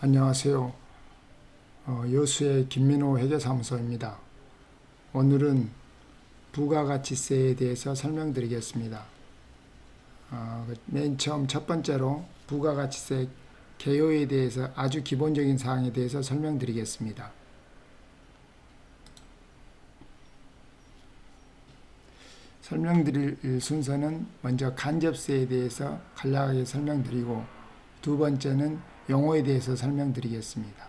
안녕하세요. 여수의 김민호 회계사무소입니다. 오늘은 부가가치세에 대해서 설명드리겠습니다. 맨 처음 첫 번째로 부가가치세 개요에 대해서 아주 기본적인 사항에 대해서 설명드리겠습니다. 설명드릴 순서는 먼저 간접세에 대해서 간략하게 설명드리고, 두 번째는 용어에 대해서 설명드리겠습니다.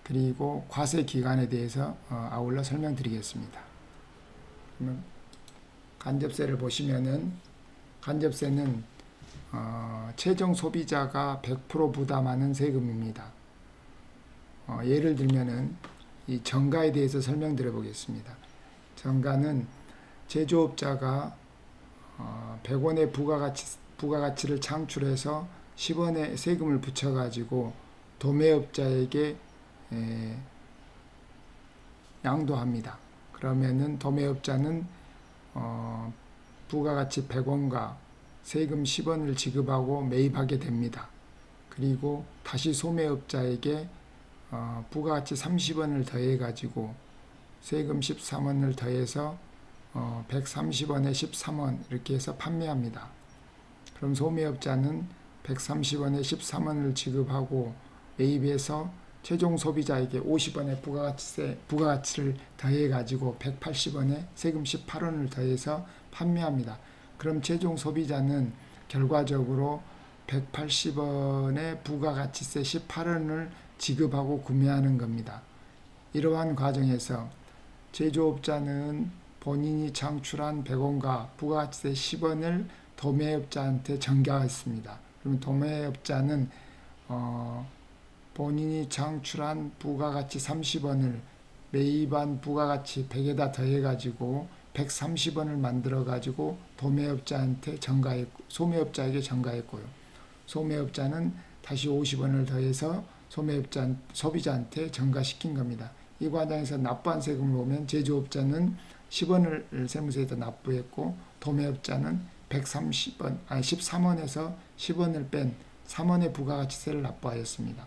그리고 과세 기간에 대해서 아울러 설명드리겠습니다. 그러면 간접세를 보시면은, 간접세는 최종 소비자가 100% 부담하는 세금입니다. 예를 들면은 이 정가에 대해서 설명드려 보겠습니다. 정가는 제조업자가 100원의 부가가치를 창출해서 10원의 세금을 붙여가지고 도매업자에게 양도합니다. 그러면은 도매업자는 부가가치 100원과 세금 10원을 지급하고 매입하게 됩니다. 그리고 다시 소매업자에게 부가가치 30원을 더해가지고 세금 13원을 더해서 130원에 13원 이렇게 해서 판매합니다. 그럼 소매업자는 130원에 13원을 지급하고 매입해서 최종 소비자에게 50원의 부가가치를 더해가지고 180원에 세금 18원을 더해서 판매합니다. 그럼 최종 소비자는 결과적으로 180원의 부가가치세 18원을 지급하고 구매하는 겁니다. 이러한 과정에서 제조업자는 본인이 창출한 100원과 부가가치세 10원을 도매업자한테 전가했습니다. 그러면 도매업자는 본인이 창출한 부가가치 30원을 매입한 부가가치 100에다 더해가지고 130원을 만들어가지고 도매업자한테 소매업자에게 전가했고요. 소매업자는 다시 50원을 더해서 소비자한테 전가시킨 겁니다. 이 과정에서 납부한 세금을 보면 제조업자는 10원을 세무서에다 납부했고, 도매업자는 13원에서 10원을 뺀 3원의 부가가치세를 납부하였습니다.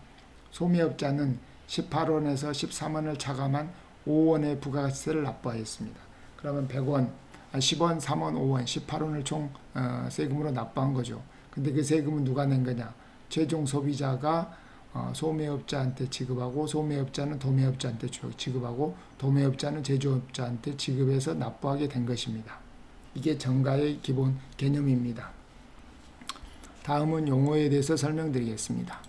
소매업자는 18원에서 13원을 차감한 5원의 부가가치세를 납부하였습니다. 그러면 10원, 3원, 5원, 18원을 총 세금으로 납부한 거죠. 근데 그 세금은 누가 낸 거냐? 최종 소비자가 소매업자한테 지급하고, 소매업자는 도매업자한테 지급하고, 도매업자는 제조업자한테 지급해서 납부하게 된 것입니다. 이게 정가의 기본 개념입니다. 다음은 용어에 대해서 설명드리겠습니다.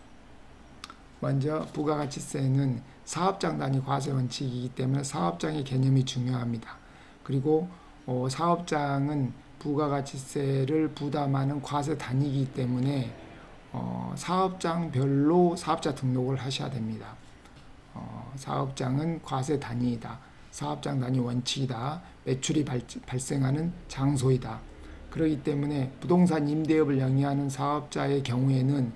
먼저 부가가치세는 사업장 단위 과세 원칙이기 때문에 사업장의 개념이 중요합니다. 그리고 사업장은 부가가치세를 부담하는 과세 단위이기 때문에 사업장별로 사업자 등록을 하셔야 됩니다. 사업장은 과세 단위이다. 사업장 단위 원칙이다. 매출이 발생하는 장소이다. 그렇기 때문에 부동산 임대업을 영위하는 사업자의 경우에는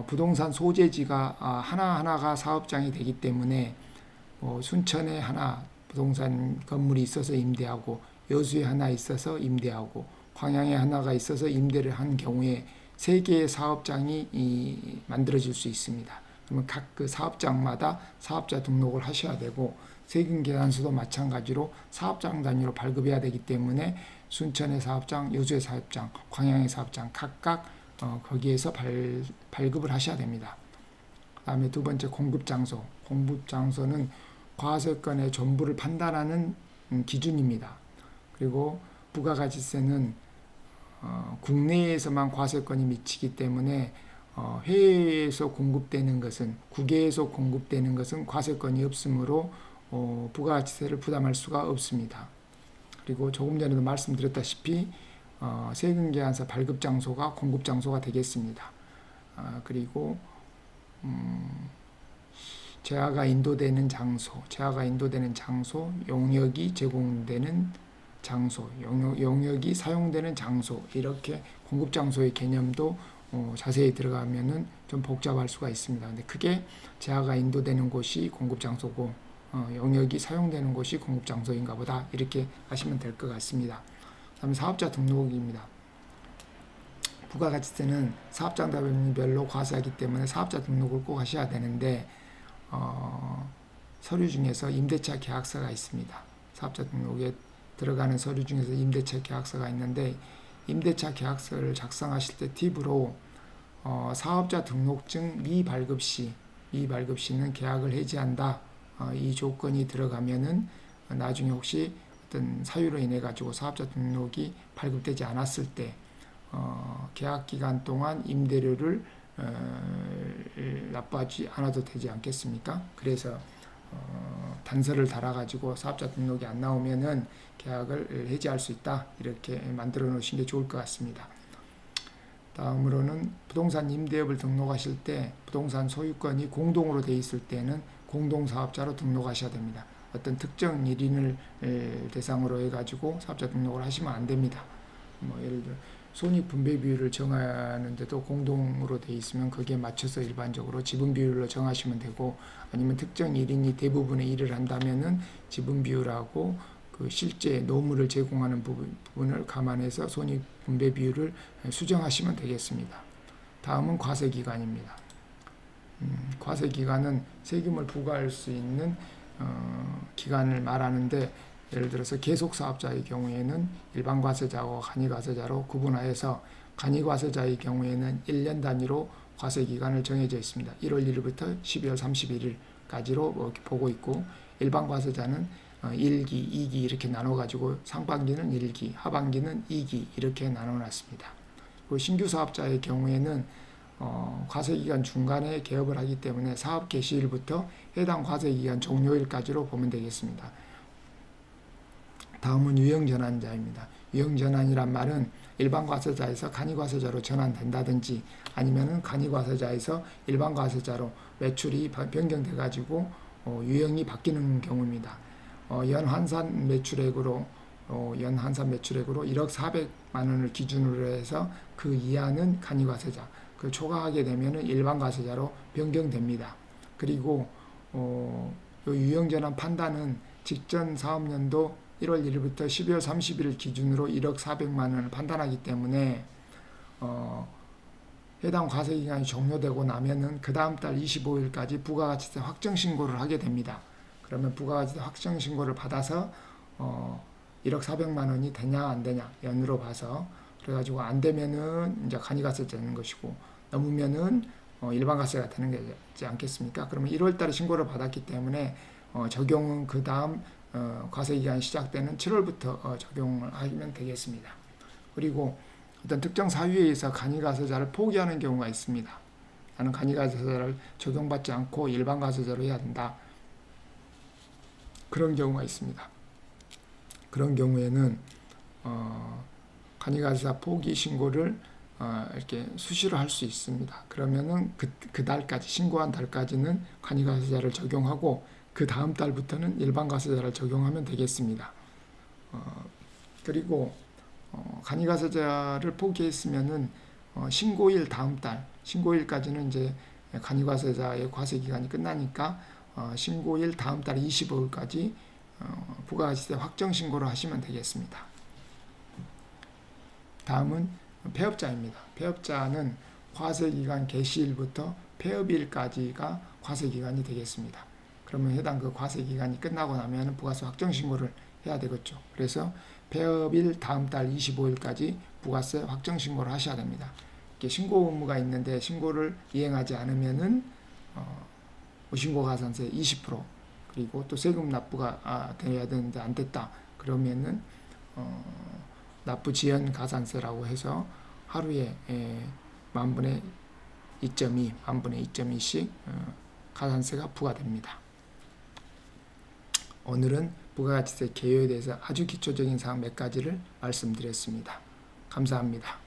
부동산 소재지가 하나하나가 사업장이 되기 때문에 순천에 하나 부동산 건물이 있어서 임대하고, 여수에 하나 있어서 임대하고, 광양에 하나가 있어서 임대를 한 경우에 3개의 사업장이 만들어질 수 있습니다. 그러면 각 그 사업장마다 사업자 등록을 하셔야 되고, 세금 계산서도 마찬가지로 사업장 단위로 발급해야 되기 때문에 순천의 사업장, 여수의 사업장, 광양의 사업장 각각 거기에서 발급을 하셔야 됩니다. 그 다음에 두 번째 공급장소. 공급장소는 과세권의 전부를 판단하는 기준입니다. 그리고 부가가치세는 국내에서만 과세권이 미치기 때문에 해외에서 공급되는 것은, 국외에서 공급되는 것은 과세권이 없으므로 부가가치세를 부담할 수가 없습니다. 그리고 조금 전에도 말씀드렸다시피 세금계산서 발급장소가 공급장소가 되겠습니다. 그리고 재화가 인도되는 장소, 용역이 제공되는 장소, 용역이 사용되는 장소, 이렇게 공급장소의 개념도 자세히 들어가면은 좀 복잡할 수가 있습니다. 근데 크게 재화가 인도되는 곳이 공급장소고, 용역이 사용되는 곳이 공급장소인가 보다, 이렇게 하시면 될 것 같습니다. 그 다음에 사업자 등록입니다. 부가가치세는 사업장별로 과세하기 때문에 사업자 등록을 꼭 하셔야 되는데 서류 중에서 임대차 계약서가 있습니다. 사업자 등록에 들어가는 서류 중에서 임대차 계약서가 있는데 임대차 계약서를 작성하실 때 팁으로 사업자 등록증 미발급 시는 계약을 해지한다. 이 조건이 들어가면은 나중에 혹시 어떤 사유로 인해 가지고 사업자 등록이 발급되지 않았을 때 계약 기간 동안 임대료를 납부하지 않아도 되지 않겠습니까? 그래서 단서를 달아가지고 사업자 등록이 안 나오면은 계약을 해지할 수 있다. 이렇게 만들어 놓으신 게 좋을 것 같습니다. 다음으로는 부동산 임대업을 등록하실 때 부동산 소유권이 공동으로 되어 있을 때는 공동사업자로 등록하셔야 됩니다. 어떤 특정 일인을 대상으로 해가지고 사업자 등록을 하시면 안 됩니다. 예를 들어 손익분배 비율을 정하는데도 공동으로 되어 있으면 거기에 맞춰서 일반적으로 지분 비율로 정하시면 되고, 아니면 특정 일인이 대부분의 일을 한다면은 지분 비율하고 그 실제 노무를 제공하는 부분을 감안해서 손익분배 비율을 수정하시면 되겠습니다. 다음은 과세기간입니다. 과세기간은 세금을 부과할 수 있는 기간을 말하는데, 예를 들어서 계속사업자의 경우에는 일반과세자와 간이과세자로 구분하여서 간이과세자의 경우에는 1년 단위로 과세기간을 정해져 있습니다. 1월 1일부터 12월 31일까지로 보고 있고, 일반과세자는 1기, 2기 이렇게 나눠가지고 상반기는 1기, 하반기는 2기 이렇게 나눠놨습니다. 그리고 신규 사업자의 경우에는 과세기간 중간에 개업을 하기 때문에 사업 개시일부터 해당 과세기간 종료일까지로 보면 되겠습니다. 다음은 유형전환자입니다. 유형전환이란 말은 일반과세자에서 간이과세자로 전환된다든지 아니면은 간이과세자에서 일반과세자로 매출이 변경돼 가지고 유형이 바뀌는 경우입니다. 연환산 매출액으로 1억 400만 원을 기준으로 해서 그 이하는 간이과세자, 그 초과하게 되면은 일반과세자로 변경됩니다. 그리고 유형전환 판단은 직전 사업년도 1월 1일부터 12월 30일 기준으로 1억 400만 원을 판단하기 때문에 해당 과세기간이 종료되고 나면은 그 다음 달 25일까지 부가가치세 확정신고를 하게 됩니다. 그러면 부가가치세 확정신고를 받아서 1억 400만 원이 되냐 안 되냐 연으로 봐서, 그래가지고 안 되면은 이제 간이과세 되는 것이고 넘으면은 일반과세가 되는 거지 않겠습니까? 그러면 1월 달에 신고를 받았기 때문에 적용은 그 다음 과세기간이 시작되는 7월부터 적용을 하면 되겠습니다. 그리고 어떤 특정 사유에 의해서 간이과세자를 포기하는 경우가 있습니다. 나는 간이과세자를 적용받지 않고 일반과세자로 해야 된다. 그런 경우가 있습니다. 그런 경우에는 간이과세자 포기 신고를 이렇게 수시로 할 수 있습니다. 그러면은 그 달까지, 신고한 달까지는 간이과세자를 적용하고 그 다음 달부터는 일반과세자를 적용하면 되겠습니다. 그리고 간이과세자를 포기했으면은 신고일 다음 달, 신고일까지는 이제 간이과세자의 과세기간이 끝나니까 신고일 다음 달 25일까지 부가가치세 확정신고를 하시면 되겠습니다. 다음은 폐업자입니다. 폐업자는 과세기간 개시일부터 폐업일까지가 과세기간이 되겠습니다. 그러면 해당 그 과세기간이 끝나고 나면 부가세 확정신고를 해야 되겠죠. 그래서 폐업일 다음 달 25일까지 부가세 확정신고를 하셔야 됩니다. 이렇게 신고 의무가 있는데 신고를 이행하지 않으면은 무신고가산세 20%, 그리고 또 세금 납부가 돼야 되는데 안 됐다 그러면은 납부지연 가산세라고 해서 하루에 만분의 2.2씩 가산세가 부과됩니다. 오늘은 부가가치세 개요에 대해서 아주 기초적인 사항 몇 가지를 말씀드렸습니다. 감사합니다.